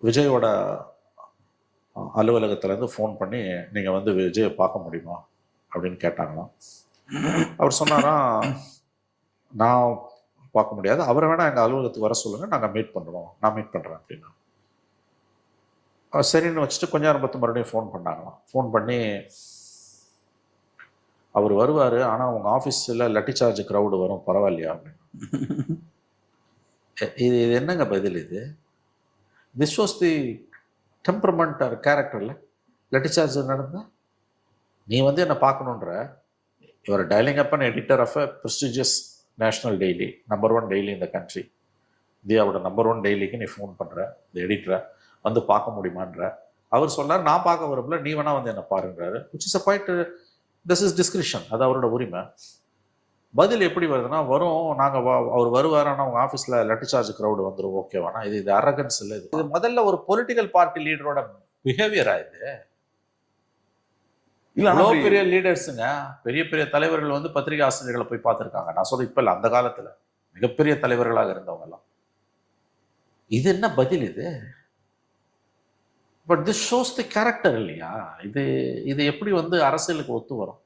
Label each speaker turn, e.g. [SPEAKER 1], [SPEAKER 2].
[SPEAKER 1] விஜயோட அலுவலகத்துலேருந்து ஃபோன் பண்ணி நீங்கள் வந்து விஜயை பார்க்க முடியுமா அப்படின்னு கேட்டாங்களாம். அவர் சொன்னாராம், நான் பார்க்க முடியாது, அவரை வேணால் எங்கள் அலுவலகத்துக்கு வர சொல்லுங்கள், நாங்கள் மீட் பண்ணுறோம், நான் மீட் பண்ணுறேன் அப்படின்னா. சரின்னு வச்சுட்டு கொஞ்ச நேரம் பார்த்து மறுபடியும் ஃபோன் பண்ணாங்களாம். ஃபோன் பண்ணி, அவர் வருவார், ஆனால் உங்கள் ஆஃபீஸில் லட்டி சார்ஜ் க்ரௌடு வரும், பரவாயில்லையா அப்படின்னு. இது இது என்னங்க பதில் இது? This was the temperament or கேரக்டரில் லட்டி சார்ஜ் நடந்தா நீ வந்து என்னை பார்க்கணுன்ற, your dialing up an editor of a prestigious national daily, number 1 daily இந்த கண்ட்ரி, இந்தியாவோட நம்பர் 1 டெய்லிக்கு நீ ஃபோன் பண்ணுற, இந்த எடிட்டரை வந்து பார்க்க முடியுமான்ற. அவர் சொன்னார், நான் பார்க்க விரும்பல, நீ வேணா வந்து என்னை பாருன்றாரு. Which is a quite, this is description, அது அவரோட உரிமை. பதில் எப்படி வருதுன்னா, வரும், நாங்கள் அவர் வருவார், ஆனால் உங்கள் ஆஃபீஸில் லட்டி சார்ஜ் க்ரௌடு வந்துடும், ஓகேவானா? இது அரகன்ஸ் இல்லை. இது முதல்ல ஒரு பொலிட்டிக்கல் பார்ட்டி லீடரோட பிஹேவியரா இது? இவ்வளோ பெரிய லீடர்ஸுங்க, பெரிய பெரிய தலைவர்கள் வந்து பத்திரிகை ஆசிரியர்களை போய் பார்த்துருக்காங்க. நான் சொல்ல இப்போ இல்லை, அந்த காலத்தில் மிகப்பெரிய தலைவர்களாக இருந்தவங்க எல்லாம். இது என்ன பதில் இது? But this shows the character இல்லையா? இது இது எப்படி வந்து அரசியலுக்கு ஒத்து வரும்?